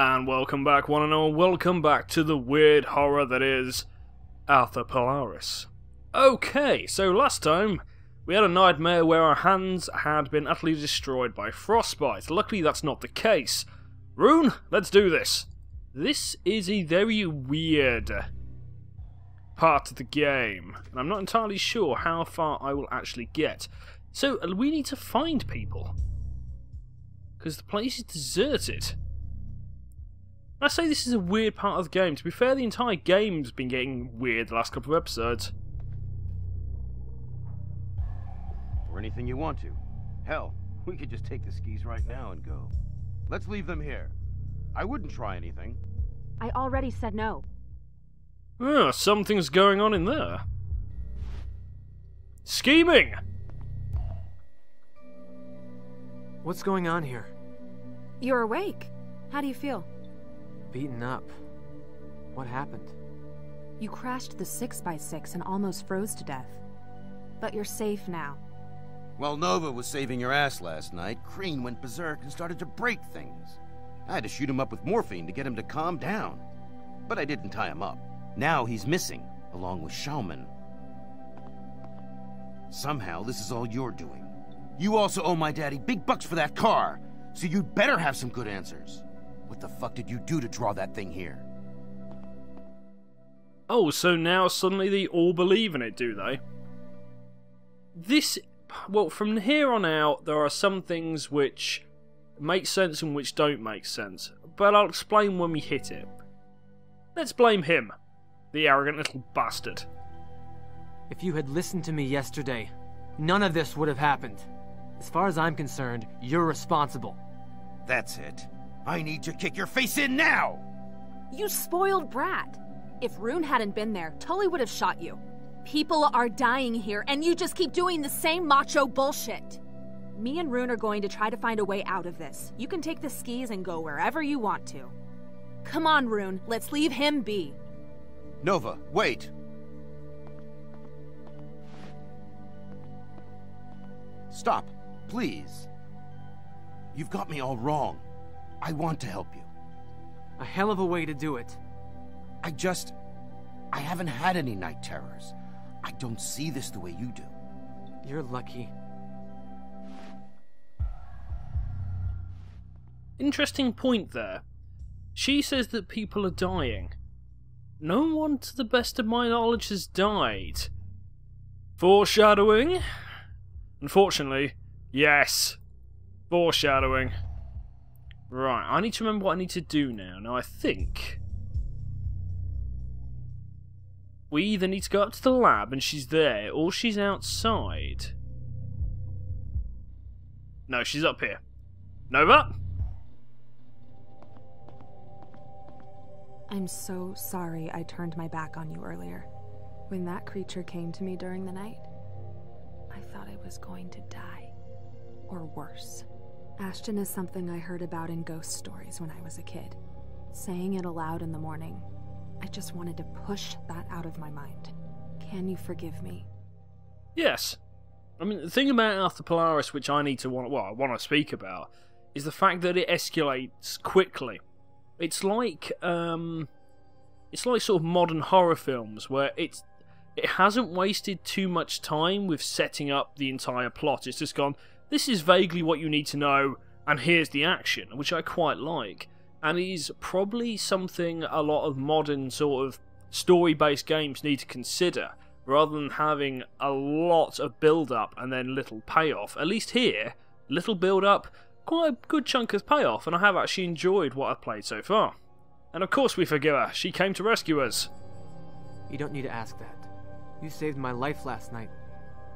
And welcome back, one and all. Welcome back to the weird horror that is Polaris. Okay, so last time we had a nightmare where our hands had been utterly destroyed by frostbite. Luckily that's not the case. Rune, let's do this. This is a very weird part of the game, and I'm not entirely sure how far I will actually get. So we need to find people, because the place is deserted. I say this is a weird part of the game. To be fair, the entire game's been getting weird the last couple of episodes. Or anything you want to. Hell, we could just take the skis right now and go. Let's leave them here. I wouldn't try anything. I already said no. Ah, something's going on in there. Scheming! What's going on here? You're awake. How do you feel? Beaten up. What happened? You crashed the 6x6 and almost froze to death. But you're safe now. While Nova was saving your ass last night, Crean went berserk and started to break things. I had to shoot him up with morphine to get him to calm down. But I didn't tie him up. Now he's missing, along with Schaumann. Somehow this is all you're doing. You also owe my daddy big bucks for that car, so you'd better have some good answers. What the fuck did you do to draw that thing here? Oh, so now suddenly they all believe in it, do they? Well, from here on out, there are some things which make sense and which don't make sense, but I'll explain when we hit it. Let's blame him, the arrogant little bastard. If you had listened to me yesterday, none of this would have happened. As far as I'm concerned, you're responsible. That's it. I need to kick your face in now! You spoiled brat. If Rune hadn't been there, Tully would have shot you. People are dying here, and you just keep doing the same macho bullshit. Me and Rune are going to try to find a way out of this. You can take the skis and go wherever you want to. Come on, Rune, let's leave him be. Nova, wait! Stop, please. You've got me all wrong. I want to help you. A hell of a way to do it. I haven't had any night terrors. I don't see this the way you do. You're lucky. Interesting point there. She says that people are dying. No one, to the best of my knowledge, has died. Foreshadowing? Unfortunately, yes. Foreshadowing. Right, I need to remember what I need to do now. Now, I think we either need to go up to the lab and she's there, or she's outside. No, she's up here. Nova? I'm so sorry I turned my back on you earlier. When that creature came to me during the night, I thought I was going to die. Or worse. Ashton is something I heard about in ghost stories when I was a kid. Saying it aloud in the morning, I just wanted to push that out of my mind. Can you forgive me? Yes. I mean, the thing about Polaris, which I want to speak about, is the fact that it escalates quickly. It's like sort of modern horror films where it hasn't wasted too much time with setting up the entire plot. It's just gone, this is vaguely what you need to know, and here's the action, which I quite like. And it is probably something a lot of modern sort of story-based games need to consider, rather than having a lot of build-up and then little payoff. At least here, little build-up, quite a good chunk of payoff, and I have actually enjoyed what I've played so far. And of course we forgive her, she came to rescue us. You don't need to ask that. You saved my life last night.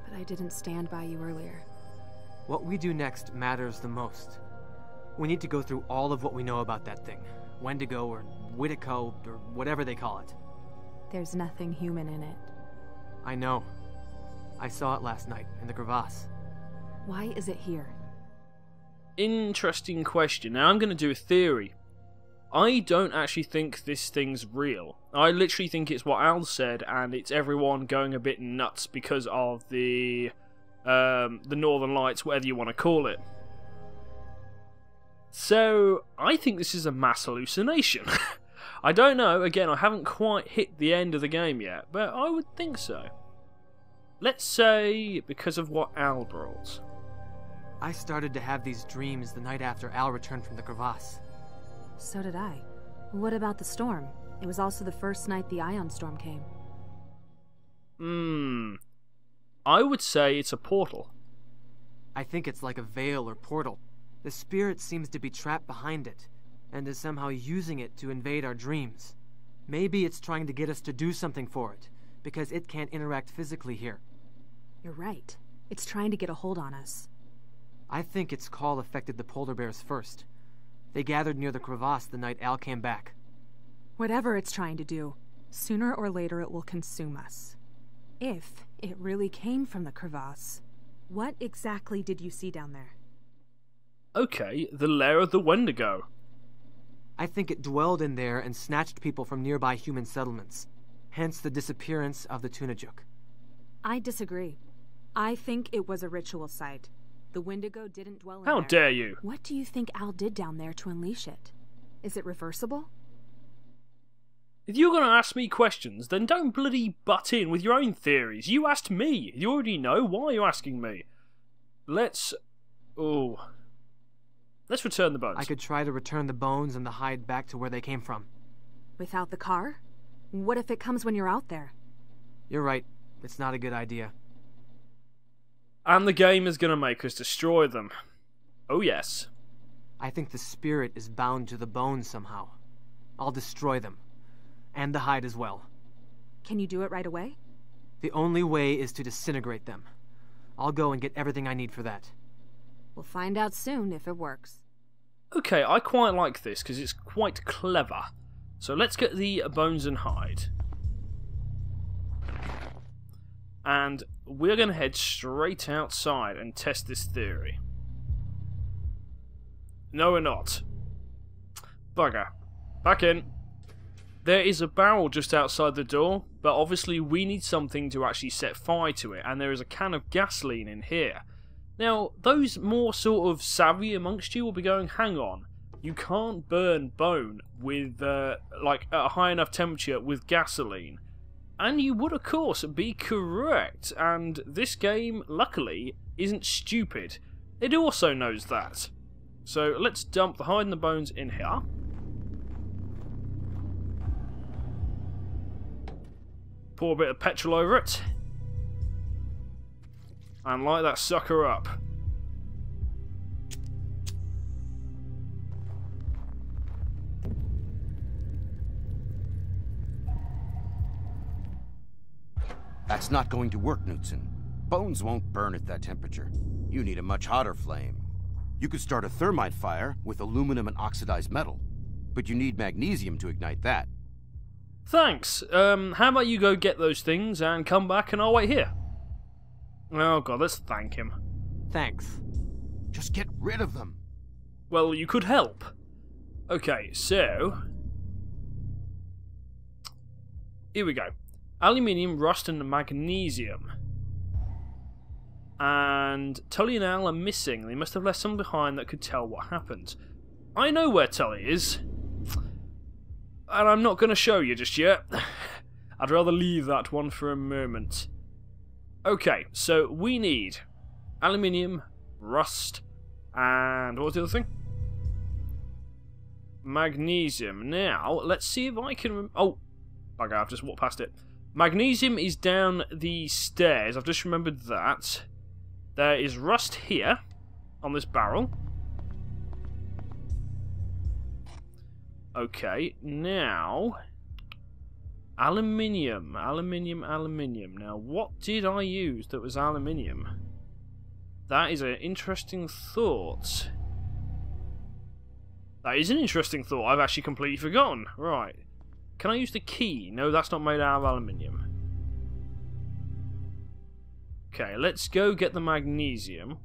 But I didn't stand by you earlier. What we do next matters the most. We need to go through all of what we know about that thing. Wendigo or Whitico or whatever they call it. There's nothing human in it. I know. I saw it last night in the crevasse. Why is it here? Interesting question. Now I'm going to do a theory. I don't actually think this thing's real. I literally think it's what Al said, and it's everyone going a bit nuts because of the Northern Lights, whatever you want to call it. So, I think this is a mass hallucination. I don't know, again, I haven't quite hit the end of the game yet, but I would think so. Let's say because of what Al brought. I started to have these dreams the night after Al returned from the crevasse. So did I. What about the storm? It was also the first night the ion storm came. I would say it's a portal. I think it's like a veil or portal. The spirit seems to be trapped behind it, and is somehow using it to invade our dreams. Maybe it's trying to get us to do something for it, because it can't interact physically here. You're right. It's trying to get a hold on us. I think its call affected the polar bears first. They gathered near the crevasse the night Al came back. Whatever it's trying to do, sooner or later it will consume us. If it really came from the crevasse, what exactly did you see down there? Okay, the lair of the Wendigo. I think it dwelled in there and snatched people from nearby human settlements. Hence the disappearance of the Tunajuk. I disagree. I think it was a ritual site. The Wendigo didn't dwell in there. How dare you? What do you think Al did down there to unleash it? Is it reversible? If you're going to ask me questions, then don't bloody butt in with your own theories. You asked me. You already know. Why are you asking me? Let's return the bones. I could try to return the bones and the hide back to where they came from. Without the car? What if it comes when you're out there? You're right. It's not a good idea. And the game is going to make us destroy them. Oh yes. I think the spirit is bound to the bones somehow. I'll destroy them. And the hide as well. Can you do it right away? The only way is to disintegrate them. I'll go and get everything I need for that. We'll find out soon if it works. Okay, I quite like this because it's quite clever. So let's get the bones and hide. And we're going to head straight outside and test this theory. No, we're not. Bugger. Back in. There is a barrel just outside the door, but obviously we need something to actually set fire to it, and there is a can of gasoline in here. Now, those more sort of savvy amongst you will be going, hang on, you can't burn bone with, like, at a high enough temperature with gasoline. And you would, of course, be correct, and this game, luckily, isn't stupid. It also knows that. So let's dump the hide and the bones in here. Pour a bit of petrol over it. And light that sucker up. That's not going to work, Knudsen. Bones won't burn at that temperature. You need a much hotter flame. You could start a thermite fire with aluminum and oxidized metal, but you need magnesium to ignite that. Thanks. How about you go get those things and come back and I'll wait here. Oh god, let's thank him. Thanks. Just get rid of them. Well, you could help. Okay, so... here we go. Aluminium, rust and magnesium. And Tully and Al are missing. They must have left someone behind that could tell what happened. I know where Tully is. And I'm not going to show you just yet. I'd rather leave that one for a moment. Okay, so we need aluminium, rust, and what was the other thing? Magnesium. Now, let's see if I can... oh, bugger, I've just walked past it. Magnesium is down the stairs. I've just remembered that. There is rust here on this barrel. Okay, now... aluminium. Now, what did I use that was aluminium? That is an interesting thought. That is an interesting thought. I've actually completely forgotten. Right. Can I use the key? No, that's not made out of aluminium. Okay, let's go get the magnesium.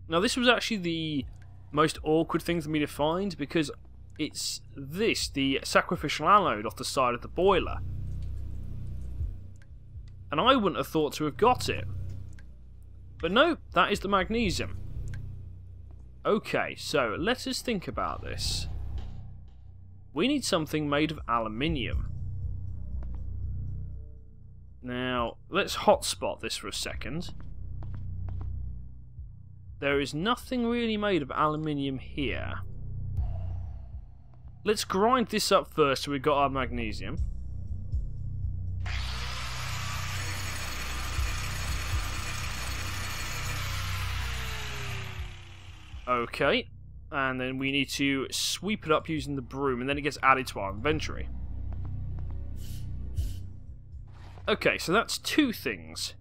Now, this was actually the most awkward thing for me to find, because it's this, the sacrificial anode off the side of the boiler. And I wouldn't have thought to have got it. But no, that is the magnesium. Okay, so let us think about this. We need something made of aluminium. Now, let's hotspot this for a second. There is nothing really made of aluminium here. Let's grind this up first so we've got our magnesium. Okay, and then we need to sweep it up using the broom, and then it gets added to our inventory. Okay, so that's two things.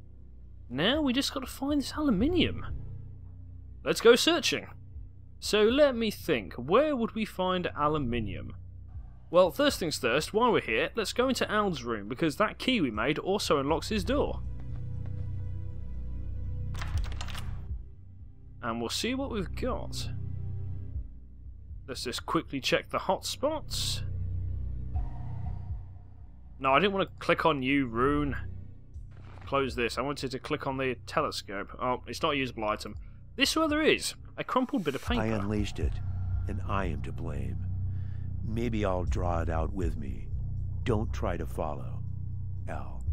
Now we just got to find this aluminium. Let's go searching. So let me think, where would we find aluminium? Well, first things first, while we're here, let's go into Al's room, because that key we made also unlocks his door. And we'll see what we've got. Let's just quickly check the hotspots. No, I didn't want to click on you, Rune. Close this. I wanted to click on the telescope. Oh, it's not a usable item. This rather is. A crumpled bit of paper. I unleashed it, and I am to blame. Maybe I'll draw it out with me. Don't try to follow, Al.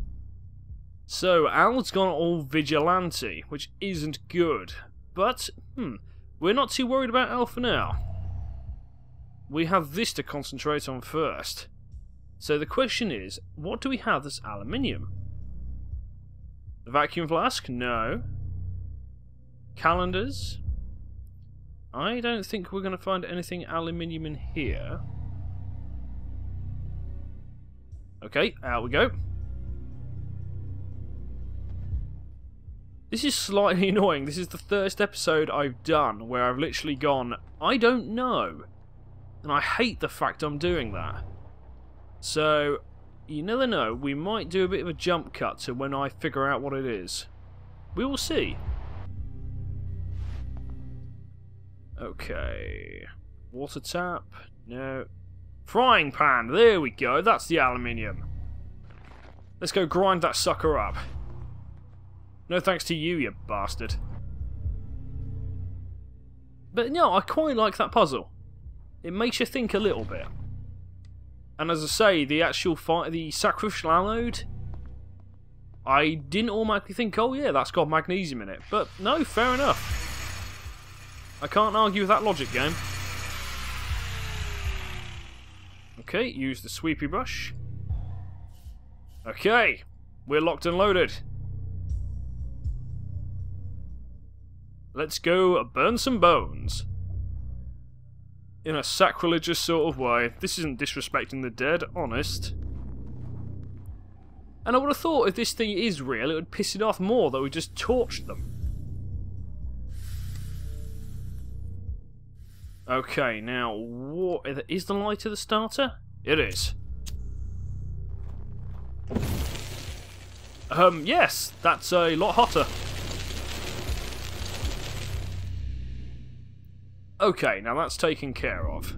So, Al's gone all vigilante, which isn't good. But, we're not too worried about Al for now. We have this to concentrate on first. So the question is, what do we have that's aluminium? The vacuum flask? No. Calendars? I don't think we're going to find anything aluminium in here. Okay, out we go. This is slightly annoying. This is the first episode I've done where I've literally gone, I don't know. And I hate the fact I'm doing that. So, you never know, we might do a bit of a jump cut to when I figure out what it is. We will see. Okay. Water tap? No. Frying pan! There we go, that's the aluminium. Let's go grind that sucker up. No thanks to you, you bastard. But no, I quite like that puzzle. It makes you think a little bit. And as I say, the actual fight, the sacrificial anode, I didn't automatically think, oh yeah, that's got magnesium in it. But no, fair enough. I can't argue with that logic, game. Okay, use the sweepy brush. Okay, we're locked and loaded. Let's go burn some bones. In a sacrilegious sort of way. This isn't disrespecting the dead, honest. And I would have thought if this thing is real, it would piss it off more that we just torched them. Okay, now, what is the lighter the starter? It is. Yes, that's a lot hotter. Okay, now that's taken care of.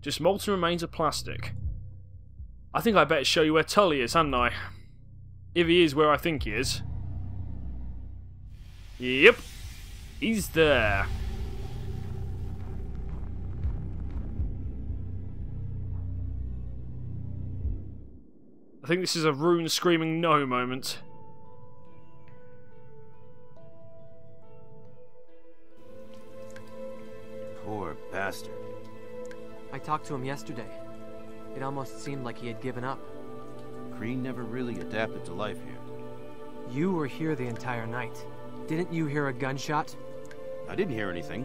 Just molten remains of plastic. I think I better show you where Tully is, hadn't I? If he is where I think he is. Yep, he's there. I think this is a Rune screaming no moment. Poor bastard. I talked to him yesterday. It almost seemed like he had given up. Crean never really adapted to life here. You were here the entire night. Didn't you hear a gunshot? I didn't hear anything.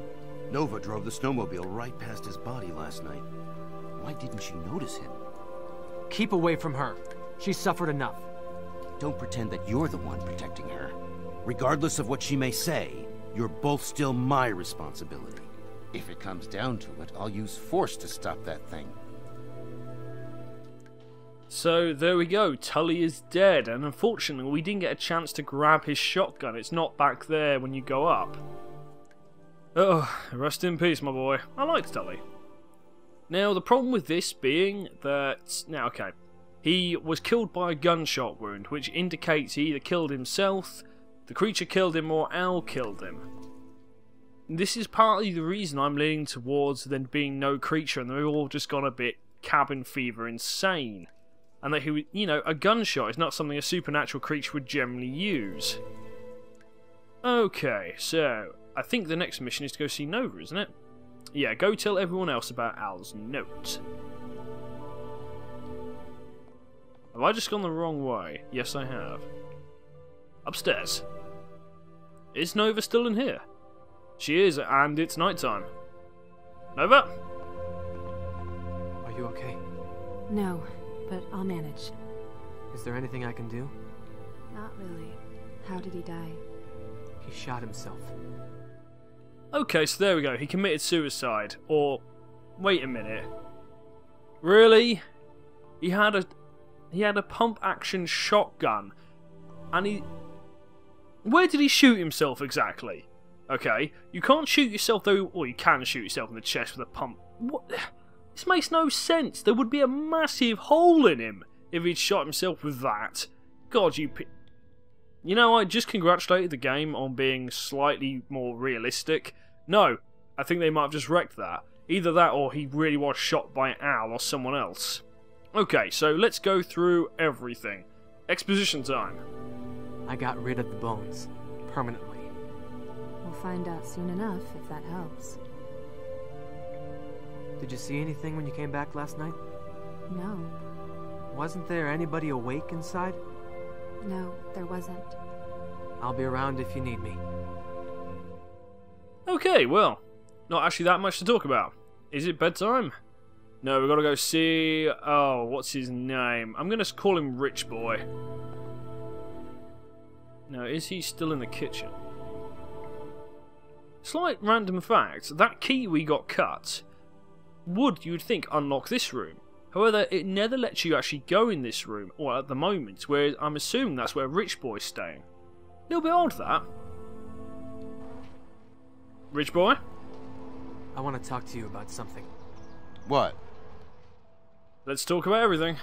Nova drove the snowmobile right past his body last night. Why didn't she notice him? Keep away from her. She suffered enough. Don't pretend that you're the one protecting her. Regardless of what she may say, you're both still my responsibility. If it comes down to it, I'll use force to stop that thing. So there we go, Tully is dead, and unfortunately we didn't get a chance to grab his shotgun. It's not back there when you go up. Oh, rest in peace, my boy. I liked Tully. Now, the problem with this being that... Now, okay. He was killed by a gunshot wound, which indicates he either killed himself, the creature killed him, or Al killed him. this is partly the reason I'm leaning towards there being no creature and they've all just gone a bit cabin fever insane. And that, a gunshot is not something a supernatural creature would generally use. Okay, so I think the next mission is to go see Nova, isn't it? Yeah, go tell everyone else about Al's note. Have I just gone the wrong way? Yes, I have. Upstairs. Is Nova still in here? She is, and it's nighttime. Nova? Are you okay? No, but I'll manage. Is there anything I can do? Not really. How did he die? He shot himself. Okay, so there we go. He committed suicide. Or, wait a minute. Really? He had a pump-action shotgun, and he... Where did he shoot himself exactly? Okay, you can't shoot yourself though, or you can shoot yourself in the chest with a pump. What? This makes no sense. There would be a massive hole in him if he'd shot himself with that. God, you know, I just congratulated the game on being slightly more realistic. No, I think they might have just wrecked that. Either that or he really was shot by Al or someone else. Okay, so let's go through everything. Exposition time. I got rid of the bones. Permanently. We'll find out soon enough if that helps. Did you see anything when you came back last night? No. Wasn't there anybody awake inside? No, there wasn't. I'll be around if you need me. Okay, well, not actually that much to talk about. Is it bedtime? No, we've got to go see... Oh, what's his name? I'm going to call him Rich Boy. Now, is he still in the kitchen? Slight random fact, that key we got cut would, you would think, unlock this room. However, it never lets you actually go in this room, or at the moment, whereas I'm assuming that's where Rich Boy's staying. A little bit odd, that. Rich Boy? I want to talk to you about something. What? Let's talk about everything.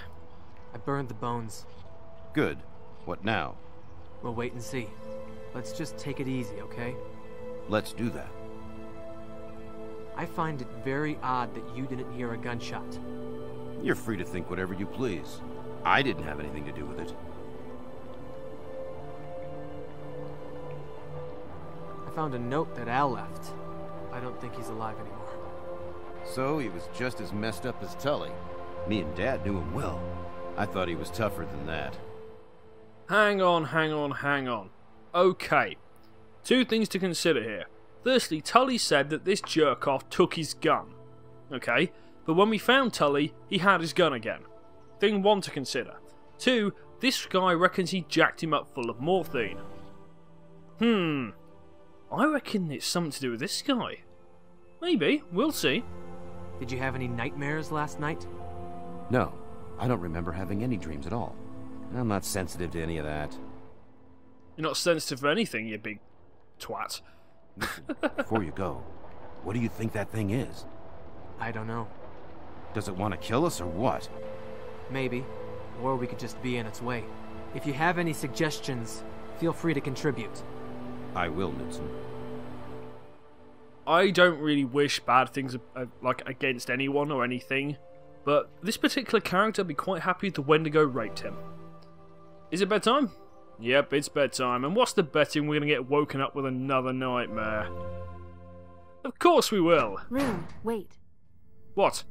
I burned the bones. Good. What now? We'll wait and see. Let's just take it easy, okay? Let's do that. I find it very odd that you didn't hear a gunshot. You're free to think whatever you please. I didn't have anything to do with it. I found a note that Al left. I don't think he's alive anymore. So he was just as messed up as Tully. Me and Dad knew him well. I thought he was tougher than that. Hang on. Okay. Two things to consider here. Firstly, Tully said that this jerk-off took his gun. Okay, but when we found Tully, he had his gun again. Thing one to consider. Two, this guy reckons he jacked him up full of morphine. I reckon it's something to do with this guy. Maybe, we'll see. Did you have any nightmares last night? No, I don't remember having any dreams at all. I'm not sensitive to any of that. You're not sensitive to anything, you big twat. Listen, before you go, what do you think that thing is? I don't know. Does it want to kill us or what? Maybe. Or we could just be in its way. If you have any suggestions, feel free to contribute. I will, Newton. I don't really wish bad things like against anyone or anything, but this particular character would be quite happy if the Wendigo raped him. Is it bedtime? Yep, it's bedtime, and what's the betting we're going to get woken up with another nightmare? Of course we will! Rune, wait. What?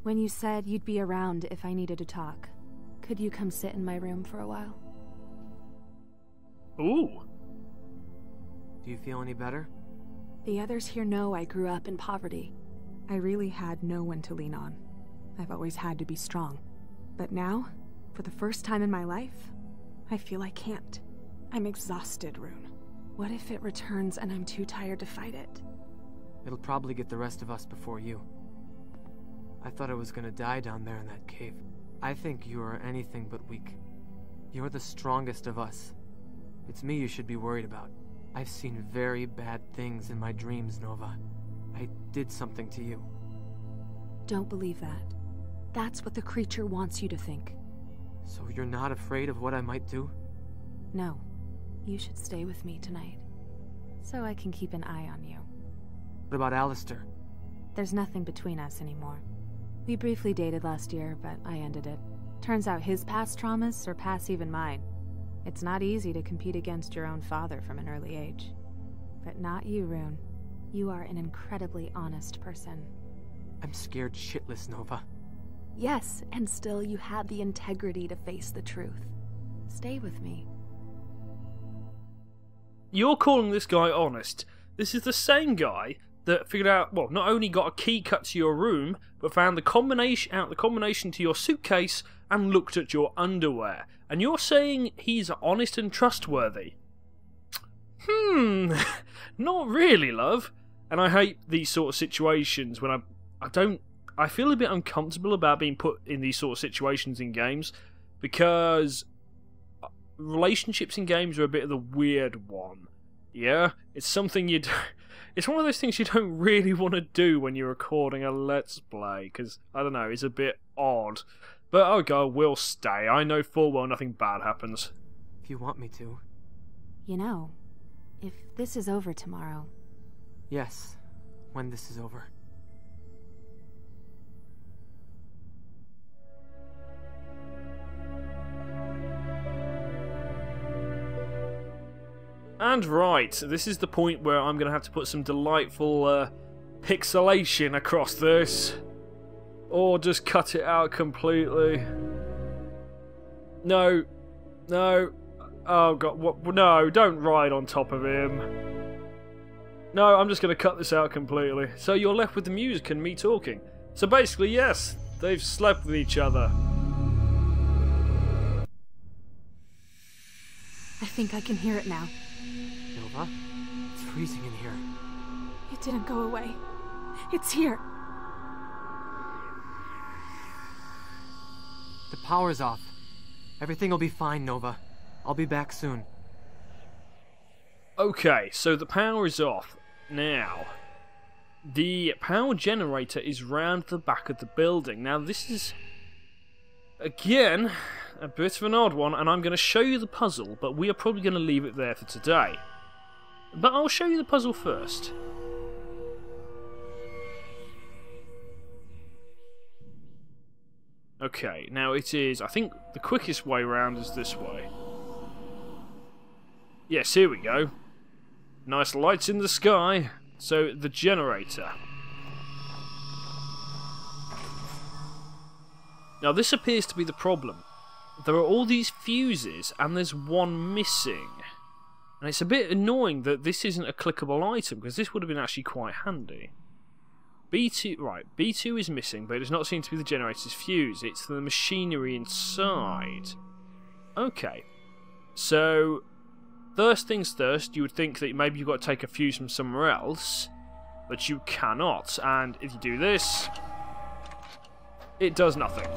When you said you'd be around if I needed to talk, could you come sit in my room for a while? Ooh. Do you feel any better? The others here know I grew up in poverty. I really had no one to lean on. I've always had to be strong. But now, for the first time in my life, I feel I can't. I'm exhausted, Rune. What if it returns and I'm too tired to fight it? It'll probably get the rest of us before you. I thought I was gonna die down there in that cave. I think you are anything but weak. You're the strongest of us. It's me you should be worried about. I've seen very bad things in my dreams, Nova. I did something to you. Don't believe that. That's what the creature wants you to think. So you're not afraid of what I might do? No, you should stay with me tonight, so I can keep an eye on you. What about Alistair? There's nothing between us anymore. We briefly dated last year, but I ended it. Turns out his past traumas surpass even mine. It's not easy to compete against your own father from an early age. But not you, Rune. You are an incredibly honest person. I'm scared shitless, Nova. Yes, and still you had the integrity to face the truth. Stay with me. You're calling this guy honest. This is the same guy that figured out, well, not only got a key cut to your room, but found the combination to your suitcase and looked at your underwear. And you're saying he's honest and trustworthy? Not really, love. And I hate these sort of situations when I feel a bit uncomfortable about being put in these sort of situations in games, because relationships in games are a bit of the weird one. Yeah? It's something it's one of those things you don't really want to do when you're recording a Let's Play, because, I don't know, it's a bit odd. But okay, we'll stay. I know full well nothing bad happens. If you want me to. You know, if this is over tomorrow... Yes, when this is over. And right, this is the point where I'm going to have to put some delightful pixelation across this. Or just cut it out completely. No. No. Oh god, what? No, don't ride on top of him. No, I'm just going to cut this out completely. So you're left with the music and me talking. So basically, yes, they've slept with each other. I think I can hear it now. Nova? It's freezing in here. It didn't go away. It's here. The power's off. Everything will be fine, Nova. I'll be back soon. Okay, so the power is off. Now, the power generator is round the back of the building. Now, this is, again, a bit of an odd one, and I'm going to show you the puzzle, but we are probably going to leave it there for today. But I'll show you the puzzle first. Okay, now it is, I think the quickest way round is this way. Yes, here we go. Nice lights in the sky. So, the generator. Now, this appears to be the problem. There are all these fuses, and there's one missing. And it's a bit annoying that this isn't a clickable item, because this would have been actually quite handy. B2, right, B2 is missing, but it does not seem to be the generator's fuse. It's the machinery inside. Okay. So, first things first, you would think that maybe you've got to take a fuse from somewhere else, but you cannot. And if you do this, it does nothing.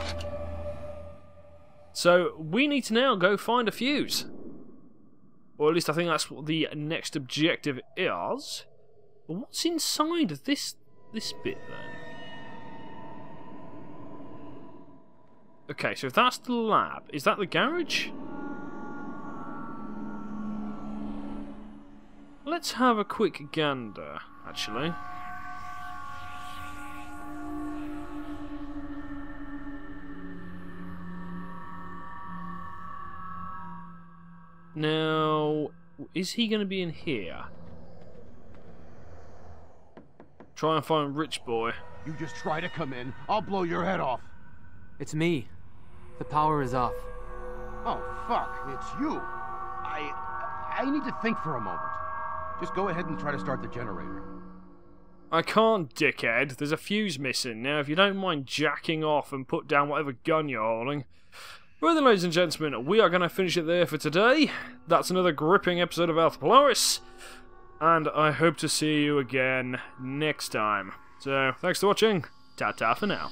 So, we need to now go find a fuse. Or at least I think that's what the next objective is. But what's inside of this bit then? Okay, so if that's the lab, is that the garage? Let's have a quick gander, actually. Now, is he going to be in here? Try and find Rich Boy. You just try to come in, I'll blow your head off. It's me. The power is off. Oh, fuck, it's you. I need to think for a moment. Just go ahead and try to start the generator. I can't, dickhead. There's a fuse missing. Now, if you don't mind jacking off and put down whatever gun you're holding. Well then, ladies and gentlemen, we are going to finish it there for today. That's another gripping episode of Polaris. And I hope to see you again next time. So, thanks for watching. Ta-ta for now.